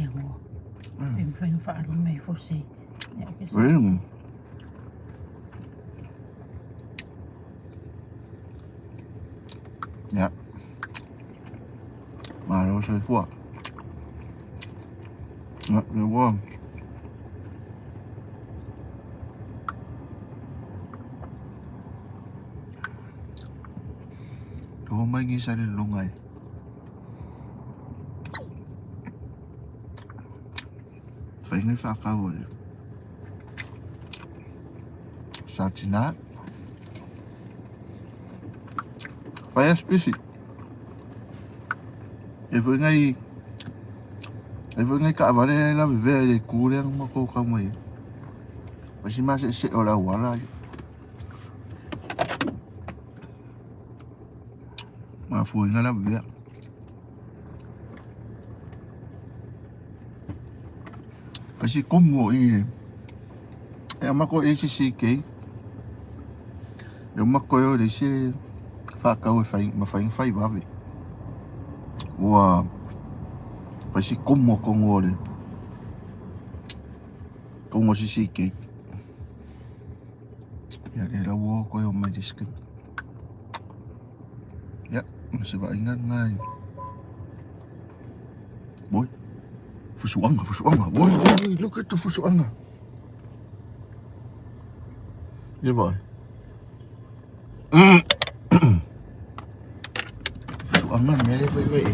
mo. Pem fa ali mai fosse. Ja. Maar dat is voor. Ja, det är bra. Då har man ingen särskilt lång väg. Phải ngay pha cao rồi. Sao chỉ nát. Phải specie. Even ngay cả vào đây là về để cú đấy mà cô không mày. Và xin mà sẽ ở là quá là. Mà phùi ngay là việc. Phải chỉ cùng ngồi đi. Em mà có ý chỉ cái. Nếu mà coi để sẽ pha cao phải vào vậy. Wow. Phải chỉ cùng một con ngồi đi. Con ngồi chỉ cái. Ya, đây là wo coi hôm nay chỉ cái. Ya, masih banyak ngay. Boy. Fusuanga. Boy, look at the fusuanga. Như vậy. Fusuanga mẹ đây phải vậy.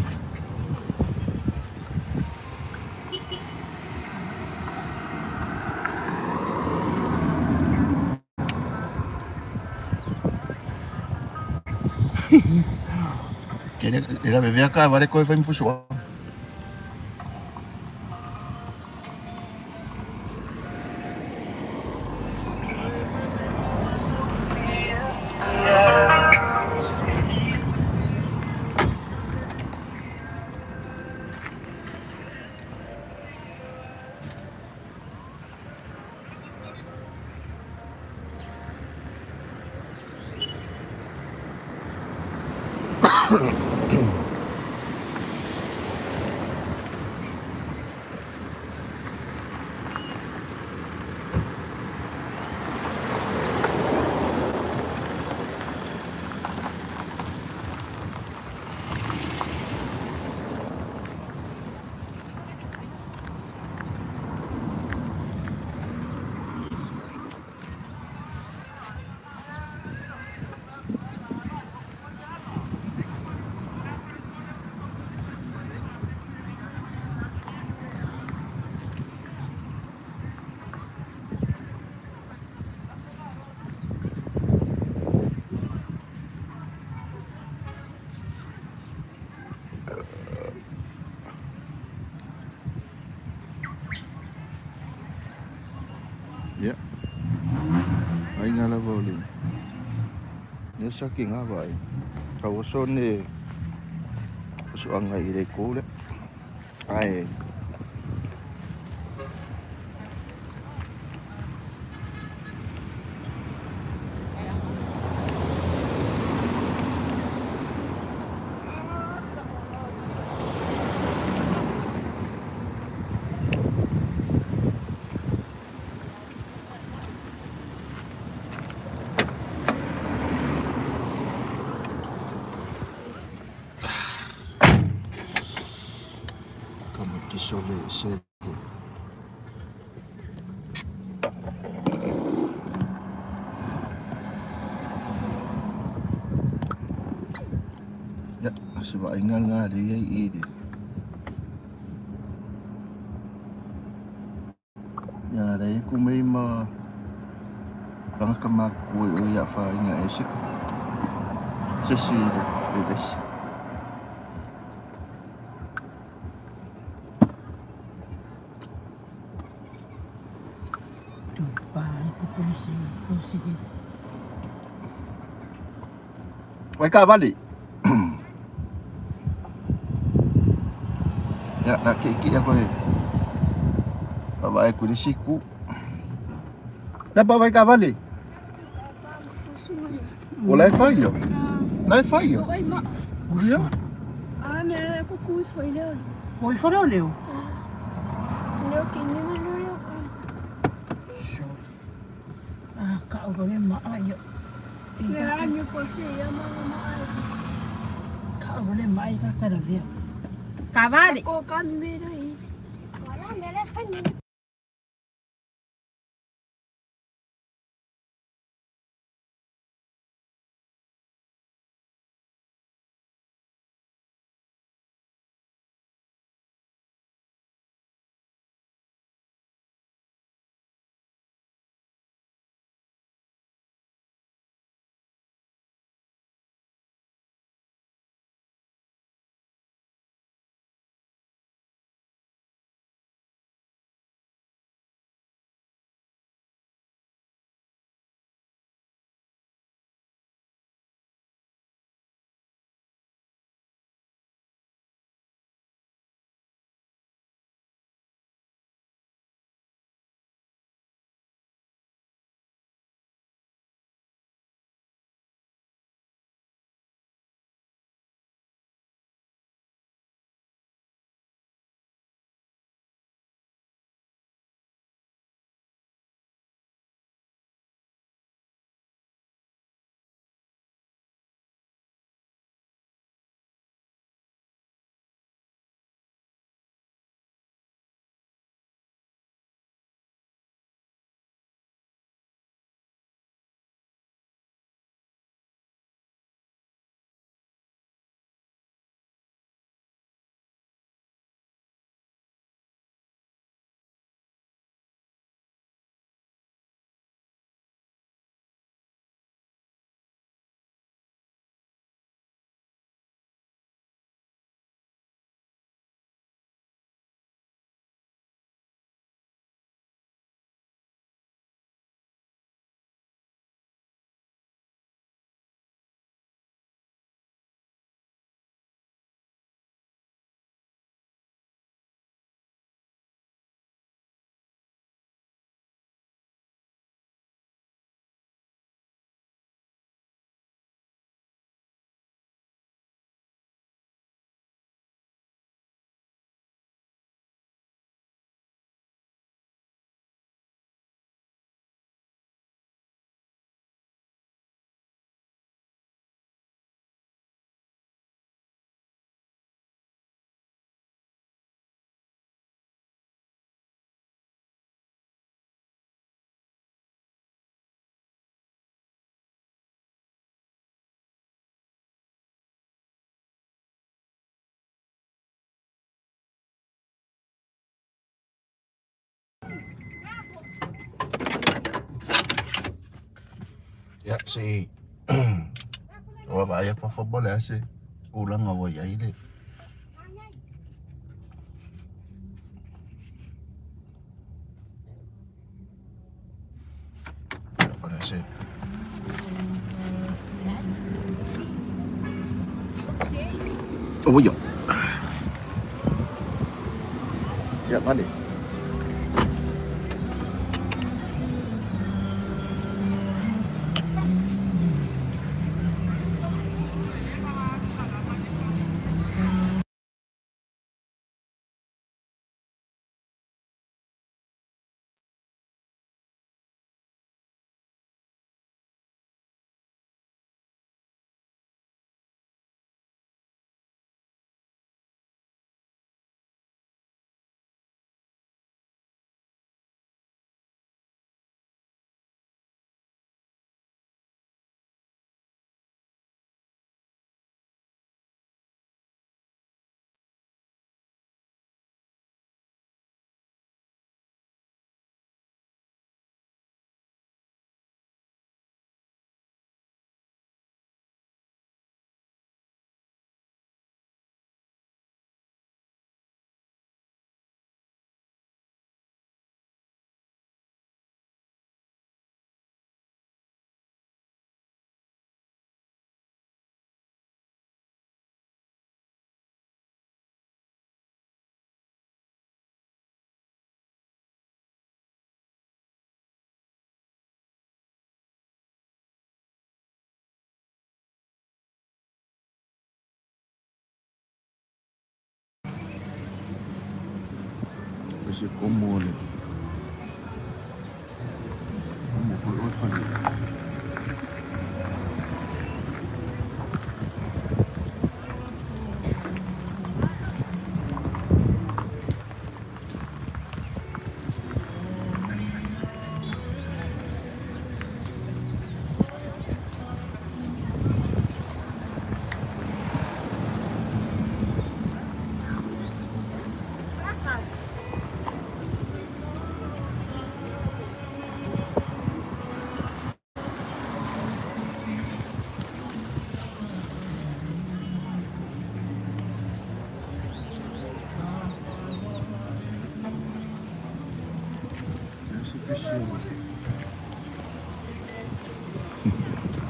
Era beber acá, vai coi vai me fusuanga. Ya. Ay nga la boli. Nhớ sao kia ngã vậy. Cầu son này. Số ăn ngày đây cố đấy. Ai. Isolé ya, sebab ingat dia ini. Ya, đấy cũng mấy mà vẫn cầm mặc quỷ ở nhà phải ngày sức sẽ xì được đấy. Vai cá, vale. Ya, nak kek apa ni? Bapak aku di siku. Dapat vai cá, vale. Olha falho. Não é falho. Ya. Ah, men jag går i för det. Oj, för det nu. Joking naman ulo ka. Sure. Kaugali maayo. Kailangan niyo po siya mga maay. Kaugali maayo ka karabya. Kabali. Ako kami na eh. Wala, meron niyo. Ya, si Wabaya pa football sih. Kulang away ay ini. Apa sih? Oh iya. Ya mana? Kasi kumu ulit. Kumu ko ulit pa rin.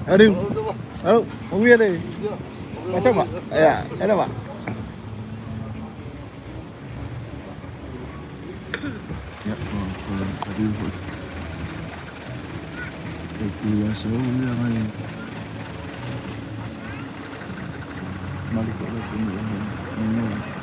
Aduh, aduh, mobil ada. Macam pak? Ya, ada pak. Ya, aduh. Itu ya semua yang lain. Balik ke sini.